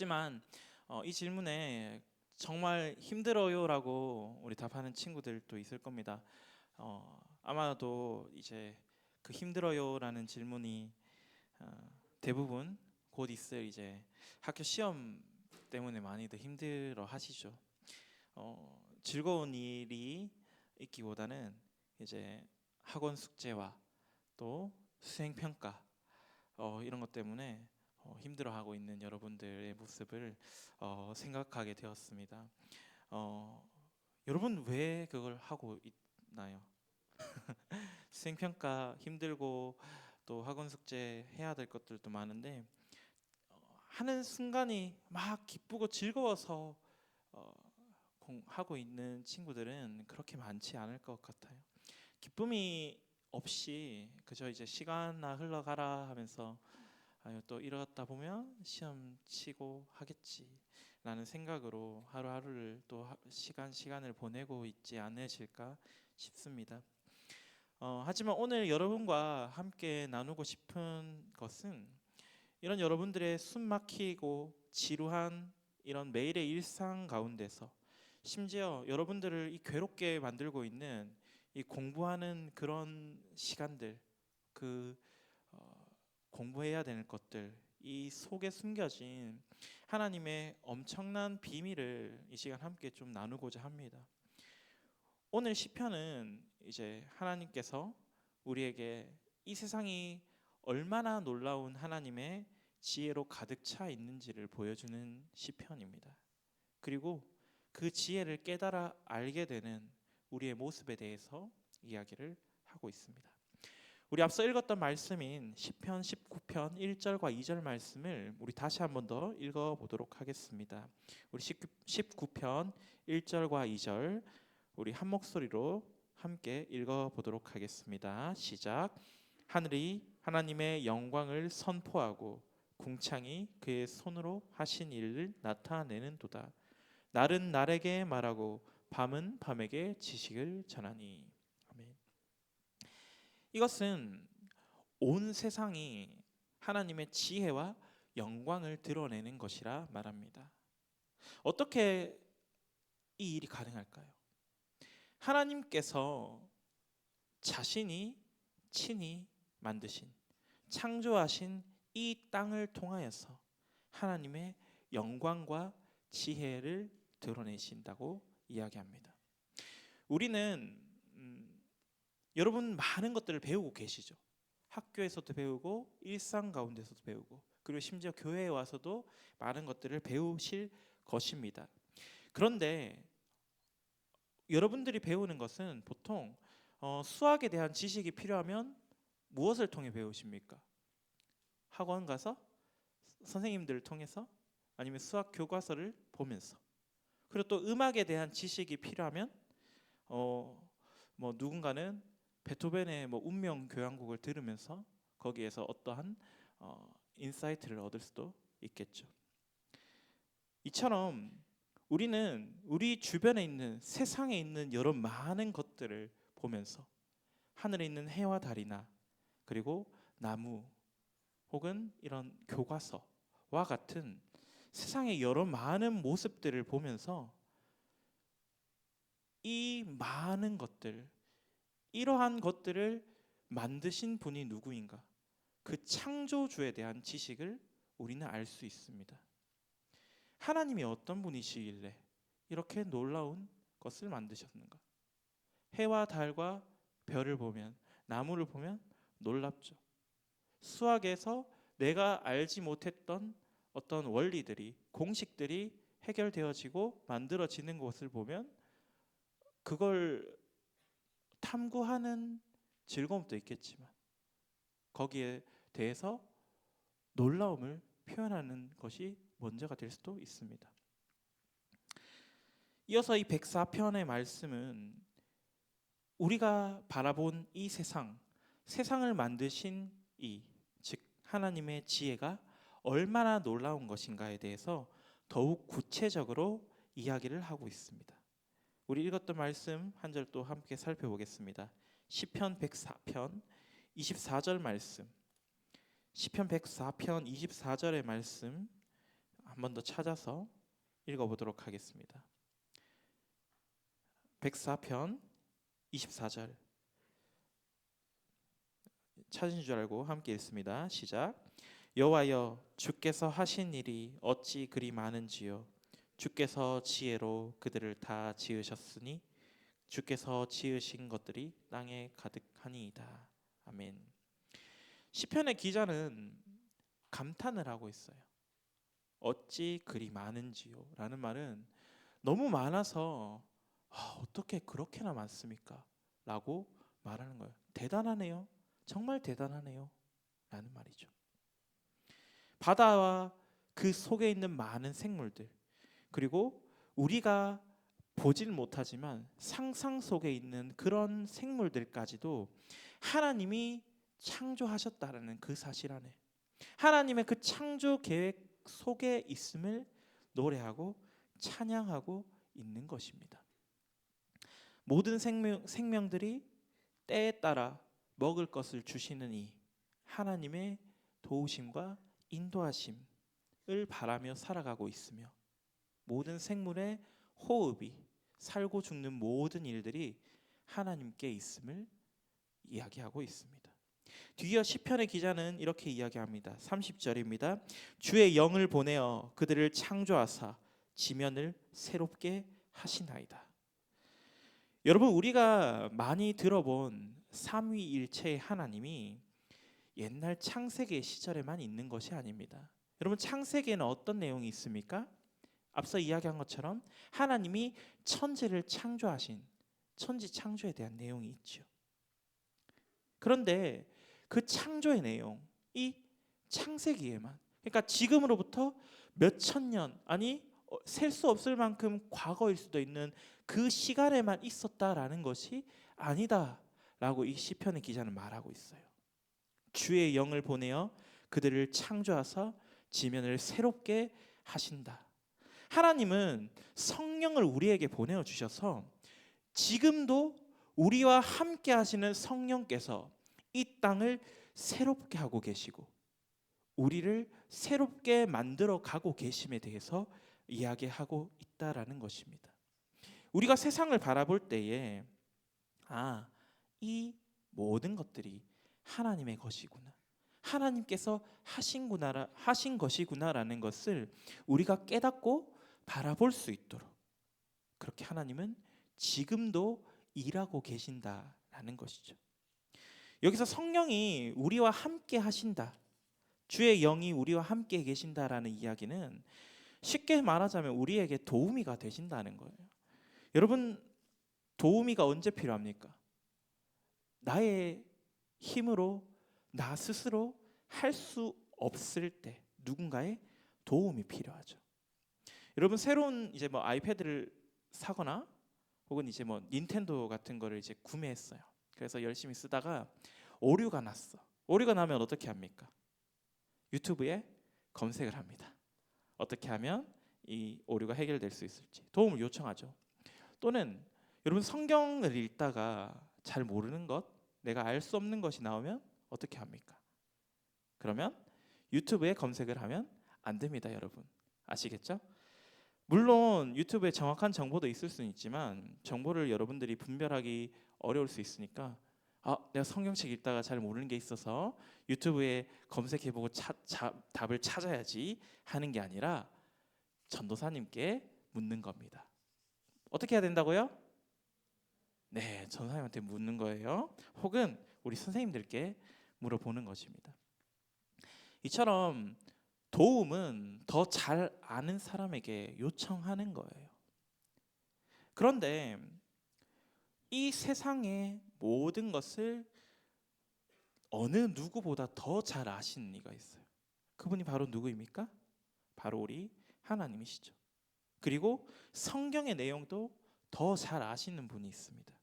하지만 이 질문에 정말 힘들어요라고 우리 답하는 친구들도 있을 겁니다. 아마도 이제 그 힘들어요라는 질문이 대부분 곧 있을 이제 학교 시험 때문에 많이들 힘들어 하시죠. 즐거운 일이 있기보다는 이제 학원 숙제와 또 수행 평가 이런 것 때문에 힘들어하고 있는 여러분들의 모습을 생각하게 되었습니다. 어, 여러분 왜 그걸 하고 있나요? 수행 평가 힘들고 또 학원 숙제 해야 될 것들도 많은데 하는 순간이 막 기쁘고 즐거워서 어, 하고 있는 친구들은 그렇게 많지 않을 것 같아요. 기쁨이 없이 그저 이제 시간아 흘러가라 하면서 아유 또 이러다 보면 시험 치고 하겠지라는 생각으로 하루하루를 또 시간을 보내고 있지 않으실까 싶습니다. 하지만 오늘 여러분과 함께 나누고 싶은 것은 이런 여러분들의 숨 막히고 지루한 이런 매일의 일상 가운데서 심지어 여러분들을 이 괴롭게 만들고 있는 이 공부하는 그런 시간들, 그 공부해야 되는 것들, 이 속에 숨겨진 하나님의 엄청난 비밀을 이 시간 함께 좀 나누고자 합니다. 오늘 시편은 이제 하나님께서 우리에게 이 세상이 얼마나 놀라운 하나님의 지혜로 가득 차 있는지를 보여주는 시편입니다. 그리고 그 지혜를 깨달아 알게 되는 우리의 모습에 대해서 이야기를 하고 있습니다. 우리 앞서 읽었던 말씀인 시편 19편 1절과 2절 말씀을 우리 다시 한번 더 읽어 보도록 하겠습니다. 우리 19편 1절과 2절 우리 한 목소리로 함께 읽어 보도록 하겠습니다. 시작. 하늘이 하나님의 영광을 선포하고 궁창이 그의 손으로 하신 일을 나타내는도다. 날은 날에게 말하고 밤은 밤에게 지식을 전하니. 아멘. 이것은 온 세상이 하나님의 지혜와 영광을 드러내는 것이라 말합니다. 어떻게 이 일이 가능할까요? 하나님께서 자신이 친히 만드신 창조하신 이 땅을 통하여서 하나님의 영광과 지혜를 드러내신다고 이야기합니다. 우리는 여러분 많은 것들을 배우고 계시죠. 학교에서도 배우고 일상 가운데서도 배우고 그리고 심지어 교회에 와서도 많은 것들을 배우실 것입니다. 그런데 여러분들이 배우는 것은 보통 수학에 대한 지식이 필요하면 무엇을 통해 배우십니까? 학원 가서 선생님들을 통해서 아니면 수학 교과서를 보면서 그리고 또 음악에 대한 지식이 필요하면 뭐 누군가는 베토벤의 뭐 운명 교향곡을 들으면서 거기에서 어떠한 인사이트를 얻을 수도 있겠죠. 이처럼 우리는 우리 주변에 있는 세상에 있는 여러 많은 것들을 보면서 하늘에 있는 해와 달이나 그리고 나무 혹은 이런 교과서와 같은 세상의 여러 많은 모습들을 보면서 이 많은 것들, 이러한 것들을 만드신 분이 누구인가? 그 창조주에 대한 지식을 우리는 알 수 있습니다. 하나님이 어떤 분이시길래 이렇게 놀라운 것을 만드셨는가? 해와 달과 별을 보면, 나무를 보면 놀랍죠. 수학에서 내가 알지 못했던 어떤 원리들이, 공식들이 해결되어지고 만들어지는 것을 보면 그걸 탐구하는 즐거움도 있겠지만 거기에 대해서 놀라움을 표현하는 것이 먼저가 될 수도 있습니다. 이어서 이 104편의 말씀은 우리가 바라본 이 세상을 만드신 즉 하나님의 지혜가 얼마나 놀라운 것인가에 대해서 더욱 구체적으로 이야기를 하고 있습니다. 우리 읽었던 말씀 한 절 또 함께 살펴보겠습니다. 시편 104편 24절 말씀. 시편 104편 24절의 말씀 한 번 더 찾아서 읽어보도록 하겠습니다. 104편 24절 찾으신 줄 알고 함께 읽습니다. 시작. 여호와여, 주께서 하신 일이 어찌 그리 많은지요. 주께서 지혜로 그들을 다 지으셨으니 주께서 지으신 것들이 땅에 가득하니이다. 아멘. 시편의 기자는 감탄을 하고 있어요. 어찌 그리 많은지요 라는 말은 너무 많아서 어떻게 그렇게나 많습니까? 라고 말하는 거예요. 대단하네요. 정말 대단하네요 라는 말이죠. 바다와 그 속에 있는 많은 생물들, 그리고 우리가 보질 못하지만 상상 속에 있는 그런 생물들까지도 하나님이 창조하셨다라는 그 사실 안에, 하나님의 그 창조 계획 속에 있음을 노래하고 찬양하고 있는 것입니다. 모든 생명들이 때에 따라 먹을 것을 주시는 이 하나님의 도우심과 인도하심을 바라며 살아가고 있으며, 모든 생물의 호흡이, 살고 죽는 모든 일들이 하나님께 있음을 이야기하고 있습니다. 뒤이어 시편의 기자는 이렇게 이야기합니다. 30절입니다. 주의 영을 보내어 그들을 창조하사 지면을 새롭게 하시나이다. 여러분, 우리가 많이 들어본 삼위일체의 하나님이 옛날 창세기 시절에만 있는 것이 아닙니다. 여러분, 창세기에는 어떤 내용이 있습니까? 앞서 이야기한 것처럼 하나님이 천지를 창조하신 천지 창조에 대한 내용이 있죠. 그런데 그 창조의 내용, 이 창세기에만, 그러니까 지금으로부터 몇천 년, 아니 셀 수 없을 만큼 과거일 수도 있는 그 시간에만 있었다라는 것이 아니다라고 이 시편의 기자는 말하고 있어요. 주의 영을 보내어 그들을 창조하사 지면을 새롭게 하신다. 하나님은 성령을 우리에게 보내어 주셔서 지금도 우리와 함께 하시는 성령께서 이 땅을 새롭게 하고 계시고 우리를 새롭게 만들어 가고 계심에 대해서 이야기하고 있다라는 것입니다. 우리가 세상을 바라볼 때에 이 모든 것들이 하나님의 것이구나, 하나님께서 하신 것이구나라는 것을 우리가 깨닫고 바라볼 수 있도록, 그렇게 하나님은 지금도 일하고 계신다라는 것이죠. 여기서 성령이 우리와 함께 하신다, 주의 영이 우리와 함께 계신다라는 이야기는 쉽게 말하자면 우리에게 도우미가 되신다는 거예요. 여러분, 도우미가 언제 필요합니까? 나의 힘으로 나 스스로 할 수 없을 때 누군가의 도움이 필요하죠. 여러분, 새로운 이제 아이패드를 사거나 혹은 이제 닌텐도 같은 거를 이제 구매했어요. 그래서 열심히 쓰다가 오류가 났어. 오류가 나면 어떻게 합니까? 유튜브에 검색을 합니다. 어떻게 하면 이 오류가 해결될 수 있을지 도움을 요청하죠. 또는 여러분, 성경을 읽다가 잘 모르는 것, 내가 알 수 없는 것이 나오면 어떻게 합니까? 그러면 유튜브에 검색을 하면 안 됩니다, 여러분. 아시겠죠? 물론 유튜브에 정확한 정보도 있을 수는 있지만 정보를 여러분들이 분별하기 어려울 수 있으니까 내가 성경책 읽다가 잘 모르는 게 있어서 유튜브에 검색해보고 답을 찾아야지 하는 게 아니라 전도사님께 묻는 겁니다. 어떻게 해야 된다고요? 네, 전도사님한테 묻는 거예요. 혹은 우리 선생님들께 물어보는 것입니다. 이처럼 도움은 더 잘 아는 사람에게 요청하는 거예요. 그런데 이 세상의 모든 것을 어느 누구보다 더 잘 아시는 이가 있어요. 그분이 바로 누구입니까? 바로 우리 하나님이시죠. 그리고 성경의 내용도 더 잘 아시는 분이 있습니다.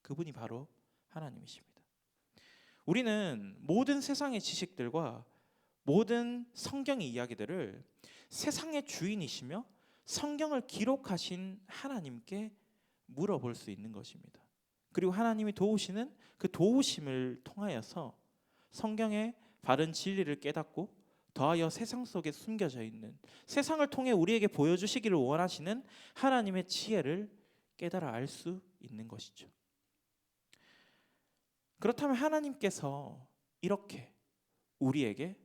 그분이 바로 하나님이십니다. 우리는 모든 세상의 지식들과 모든 성경의 이야기들을 세상의 주인이시며 성경을 기록하신 하나님께 물어볼 수 있는 것입니다. 그리고 하나님이 도우시는 그 도우심을 통하여서 성경의 바른 진리를 깨닫고 더하여 세상 속에 숨겨져 있는, 세상을 통해 우리에게 보여주시기를 원하시는 하나님의 지혜를 깨달아 알 수 있는 것이죠. 그렇다면 하나님께서 이렇게 우리를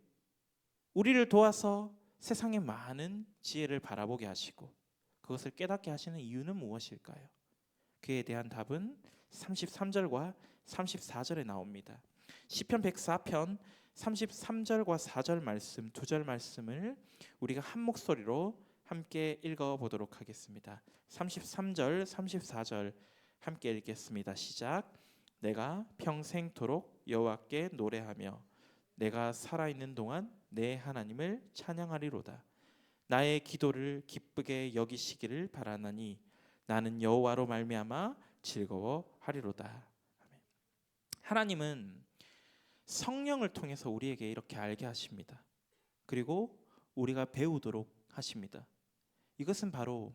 도와서 세상의 많은 지혜를 바라보게 하시고 그것을 깨닫게 하시는 이유는 무엇일까요? 그에 대한 답은 33절과 34절에 나옵니다. 시편 104편 33절과 4절 말씀, 2절 말씀을 우리가 한 목소리로 함께 읽어보도록 하겠습니다. 33절, 34절 함께 읽겠습니다. 시작. 내가 평생토록 여호와께 노래하며 내가 살아있는 동안 내 하나님을 찬양하리로다. 나의 기도를 기쁘게 여기시기를 바라나니 나는 여호와로 말미암아 즐거워하리로다. 아멘. 하나님은 성령을 통해서 우리에게 이렇게 알게 하십니다. 그리고 우리가 배우도록 하십니다. 이것은 바로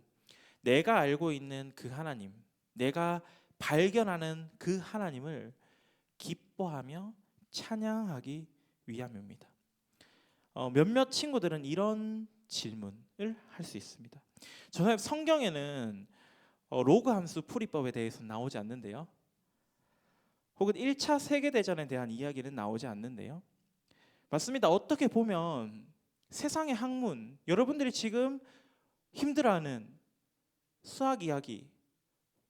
내가 알고 있는 그 하나님, 내가 발견하는 그 하나님을 기뻐하며 찬양하기 위함입니다. 몇몇 친구들은 이런 질문을 할 수 있습니다. 저는 성경에는 로그 함수 풀이법에 대해서 나오지 않는데요. 혹은 1차 세계대전에 대한 이야기는 나오지 않는데요. 맞습니다. 어떻게 보면 세상의 학문, 여러분들이 지금 힘들어하는 수학 이야기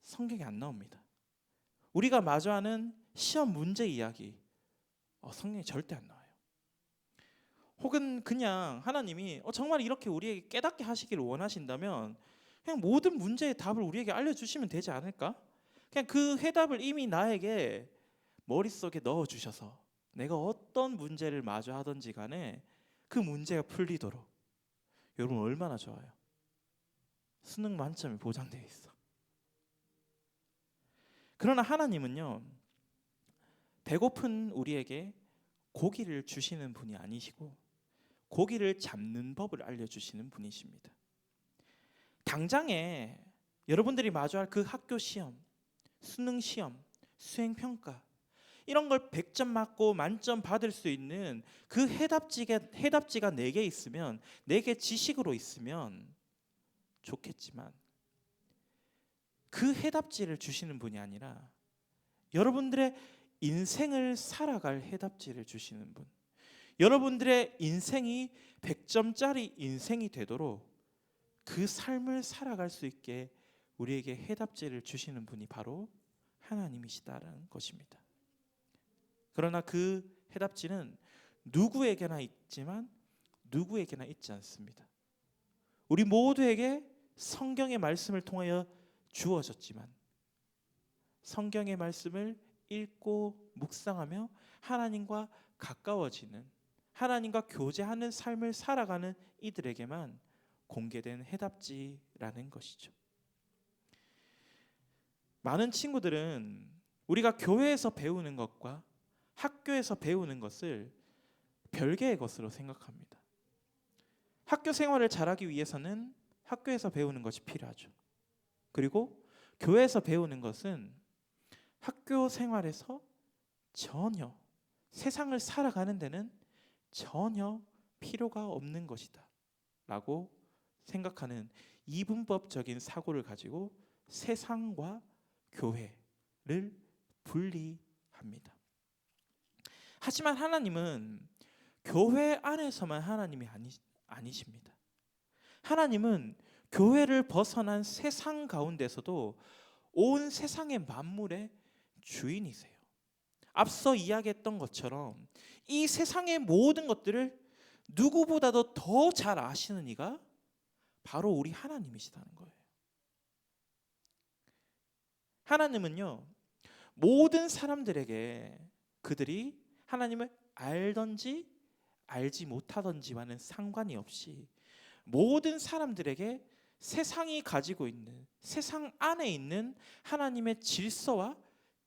성경에 안 나옵니다. 우리가 마주하는 시험 문제 이야기 성경에 절대 안 나와요. 혹은 그냥 하나님이 정말 이렇게 우리에게 깨닫게 하시기를 원하신다면 그냥 모든 문제의 답을 우리에게 알려주시면 되지 않을까? 그냥 그 해답을 이미 나에게 머릿속에 넣어주셔서 내가 어떤 문제를 마주하든지 간에 그 문제가 풀리도록. 여러분 얼마나 좋아요. 수능 만점이 보장되어 있어. 그러나 하나님은요, 배고픈 우리에게 고기를 주시는 분이 아니시고 고기를 잡는 법을 알려주시는 분이십니다. 당장에 여러분들이 마주할 그 학교 시험, 수능 시험, 수행 평가 이런 걸 100점 맞고 만점 받을 수 있는 그 해답지가 내게 있으면, 내게 지식으로 있으면 좋겠지만 그 해답지를 주시는 분이 아니라 여러분들의 인생을 살아갈 해답지를 주시는 분, 여러분들의 인생이 100점짜리 인생이 되도록 그 삶을 살아갈 수 있게 우리에게 해답지를 주시는 분이 바로 하나님이시다라는 것입니다. 그러나 그 해답지는 누구에게나 있지만 누구에게나 있지 않습니다. 우리 모두에게 성경의 말씀을 통하여 주어졌지만 성경의 말씀을 읽고 묵상하며 하나님과 가까워지는, 하나님과 교제하는 삶을 살아가는 이들에게만 공개된 해답지라는 것이죠. 많은 친구들은 우리가 교회에서 배우는 것과 학교에서 배우는 것을 별개의 것으로 생각합니다. 학교 생활을 잘하기 위해서는 학교에서 배우는 것이 필요하죠. 그리고 교회에서 배우는 것은 학교 생활에서 전혀 세상을 살아가는 데는 전혀 필요가 없는 것이다 라고 생각하는 이분법적인 사고를 가지고 세상과 교회를 분리합니다. 하지만 하나님은 교회 안에서만 하나님이 아니십니다. 하나님은 교회를 벗어난 세상 가운데서도 온 세상의 만물의 주인이세요. 앞서 이야기했던 것처럼 이 세상의 모든 것들을 누구보다도 더 잘 아시는 이가 바로 우리 하나님이시다는 거예요. 하나님은요, 모든 사람들에게 그들이 하나님을 알든지 알지 못하든지와는 상관이 없이 모든 사람들에게 세상이 가지고 있는, 세상 안에 있는 하나님의 질서와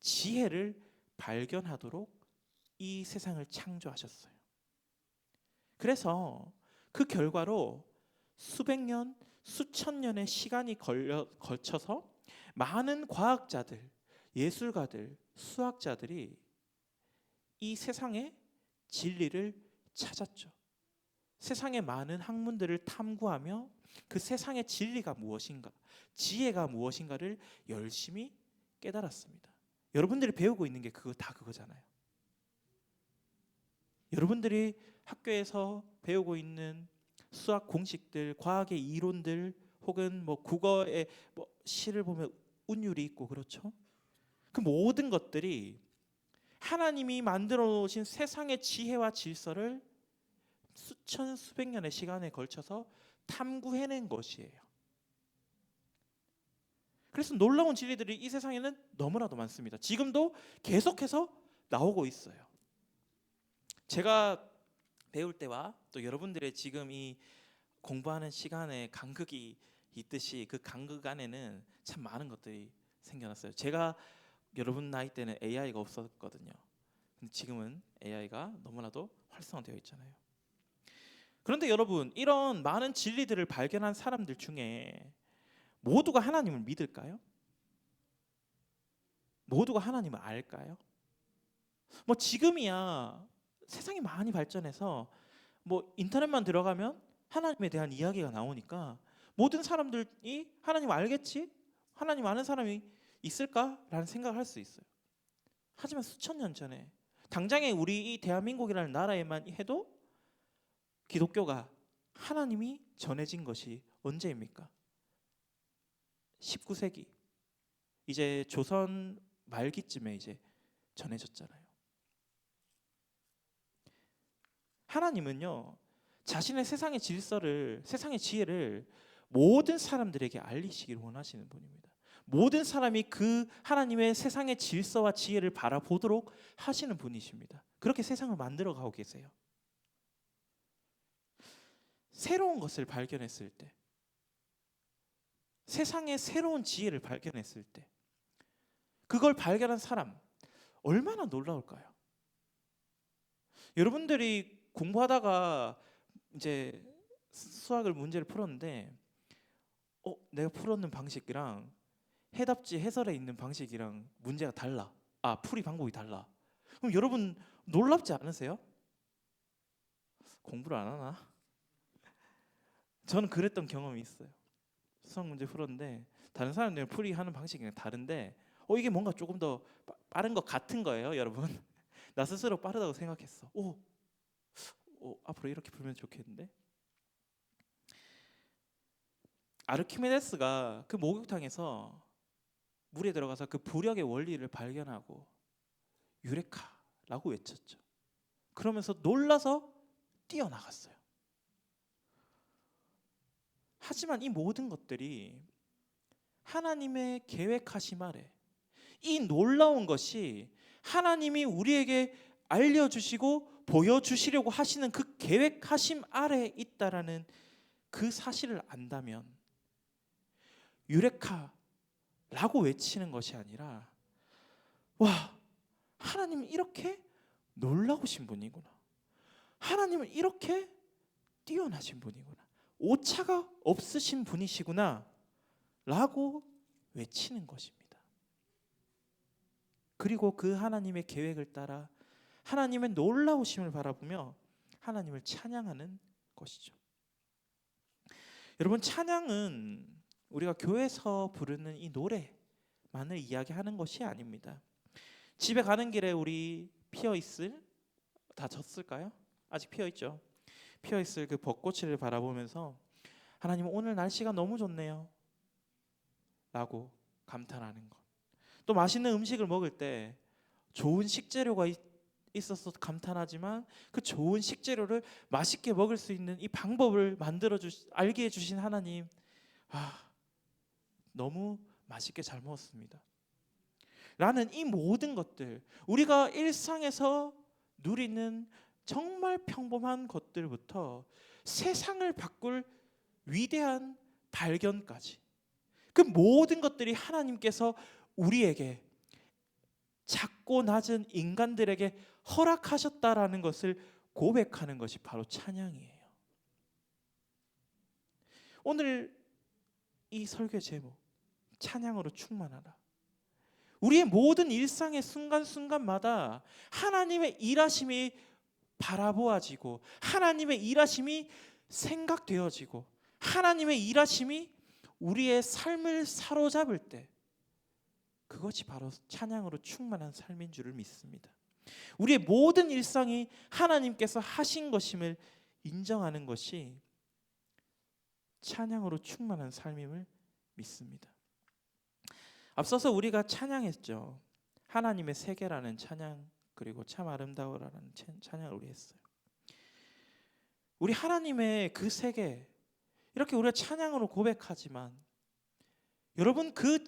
지혜를 발견하도록 이 세상을 창조하셨어요. 그래서 그 결과로 수백 년, 수천 년의 시간이 걸쳐서 많은 과학자들, 예술가들, 수학자들이 이 세상의 진리를 찾았죠. 세상의 많은 학문들을 탐구하며 그 세상의 진리가 무엇인가, 지혜가 무엇인가를 열심히 깨달았습니다. 여러분들이 배우고 있는 게 그거잖아요. 여러분들이 학교에서 배우고 있는 수학 공식들, 과학의 이론들, 혹은 뭐 국어의 시를 보면 운율이 있고 그렇죠. 그 모든 것들이 하나님이 만들어 놓으신 세상의 지혜와 질서를 수천 수백 년의 시간에 걸쳐서 탐구해낸 것이에요. 그래서 놀라운 진리들이 이 세상에는 너무나도 많습니다. 지금도 계속해서 나오고 있어요. 제가 배울 때와 또 여러분들의 지금 이 공부하는 시간에 간극이 있듯이 그 간극 안에는 참 많은 것들이 생겨났어요. 제가 여러분 나이 때는 AI가 없었거든요. 근데 지금은 AI가 너무나도 활성화되어 있잖아요. 그런데 여러분, 이런 많은 진리들을 발견한 사람들 중에 모두가 하나님을 믿을까요? 모두가 하나님을 알까요? 뭐 지금이야 세상이 많이 발전해서 뭐 인터넷만 들어가면 하나님에 대한 이야기가 나오니까 모든 사람들이 하나님 알겠지? 하나님 아는 사람이 있을까라는 생각을 할 수 있어요. 하지만 수천 년 전에 당장에 우리 이 대한민국이라는 나라에만 해도 기독교가 하나님이 전해진 것이 언제입니까? 19세기, 이제 조선 말기쯤에 이제 전해졌잖아요. 하나님은요, 자신의 세상의 질서를, 세상의 지혜를 모든 사람들에게 알리시기를 원하시는 분입니다. 모든 사람이 그 하나님의 세상의 질서와 지혜를 바라보도록 하시는 분이십니다. 그렇게 세상을 만들어 가고 계세요. 새로운 것을 발견했을 때, 세상의 새로운 지혜를 발견했을 때, 그걸 발견한 사람 얼마나 놀라울까요? 여러분들이 공부하다가 이제 수학을 문제를 풀었는데 내가 풀었는 방식이랑 해답지 해설에 있는 방식이랑 문제가 달라. 풀이 방법이 달라. 그럼 여러분 놀랍지 않으세요? 공부를 안 하나? 저는 그랬던 경험이 있어요. 수학 문제 풀었는데 다른 사람들은 풀이하는 방식이 다른데 이게 뭔가 조금 더 빠른 것 같은 거예요, 여러분. 나 스스로 빠르다고 생각했어. 앞으로 이렇게 풀면 좋겠는데? 아르키메데스가 그 목욕탕에서 물에 들어가서 그 부력의 원리를 발견하고 유레카라고 외쳤죠. 그러면서 놀라서 뛰어나갔어요. 하지만 이 모든 것들이 하나님의 계획하심 아래, 이 놀라운 것이 하나님이 우리에게 알려주시고 보여주시려고 하시는 그 계획하심 아래 있다라는 그 사실을 안다면 유레카라고 외치는 것이 아니라 하나님은 이렇게 놀라우신 분이구나, 하나님은 이렇게 뛰어나신 분이구나, 오차가 없으신 분이시구나 라고 외치는 것입니다. 그리고 그 하나님의 계획을 따라 하나님의 놀라우심을 바라보며 하나님을 찬양하는 것이죠. 여러분, 찬양은 우리가 교회에서 부르는 이 노래만을 이야기하는 것이 아닙니다. 집에 가는 길에 우리 피어있을, 다 졌을까요? 아직 피어있죠. 피어있을 그 벚꽃을 바라보면서 하나님 오늘 날씨가 너무 좋네요 라고 감탄하는 것. 또 맛있는 음식을 먹을 때 좋은 식재료가 있어서 감탄하지만 그 좋은 식재료를 맛있게 먹을 수 있는 이 방법을 알게 해주신 하나님, 너무 맛있게 잘 먹었습니다 라는 이 모든 것들, 우리가 일상에서 누리는 정말 평범한 것들부터 세상을 바꿀 위대한 발견까지, 그 모든 것들이 하나님께서 우리에게, 작고 낮은 인간들에게 허락하셨다라는 것을 고백하는 것이 바로 찬양이에요. 오늘 이 설교 제목, 찬양으로 충만하라. 우리의 모든 일상의 순간순간마다 하나님의 일하심이 바라보아지고 하나님의 일하심이 생각되어지고 하나님의 일하심이 우리의 삶을 사로잡을 때 그것이 바로 찬양으로 충만한 삶인 줄을 믿습니다. 우리의 모든 일상이 하나님께서 하신 것임을 인정하는 것이 찬양으로 충만한 삶임을 믿습니다. 앞서서 우리가 찬양했죠. 하나님의 세계라는 찬양, 그리고 참 아름다워라는 찬양을 우리 했어요. 우리 하나님의 그 세계, 이렇게 우리가 찬양으로 고백하지만 여러분, 그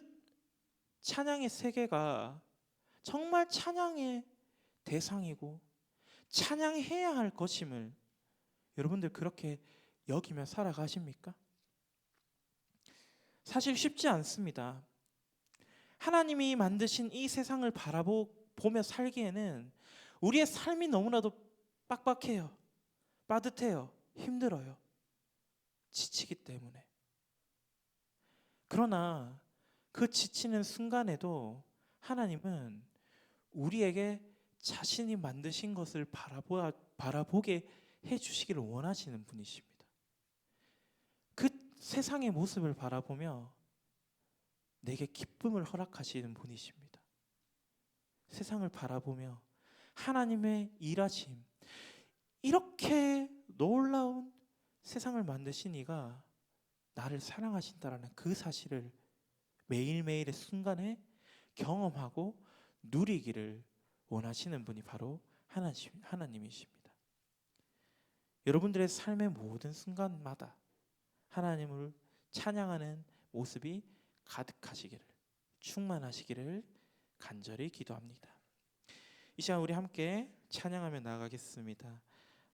찬양의 세계가 정말 찬양의 대상이고 찬양해야 할 것임을 여러분들 그렇게 여기며 살아가십니까? 사실 쉽지 않습니다. 하나님이 만드신 이 세상을 바라보며 살기에는 우리의 삶이 너무나도 빡빡해요. 빠듯해요. 힘들어요. 지치기 때문에. 그러나 그 지치는 순간에도 하나님은 우리에게 자신이 만드신 것을 바라보게 해주시기를 원하시는 분이십니다. 그 세상의 모습을 바라보며 내게 기쁨을 허락하시는 분이십니다. 세상을 바라보며 하나님의 일하심, 이렇게 놀라운 세상을 만드신 이가 나를 사랑하신다라는 그 사실을 매일매일의 순간에 경험하고 누리기를 원하시는 분이 바로 하나님이십니다. 여러분들의 삶의 모든 순간마다 하나님을 찬양하는 모습이 가득하시기를, 충만하시기를 간절히 기도합니다. 이 시간 우리 함께 찬양하며 나아가겠습니다.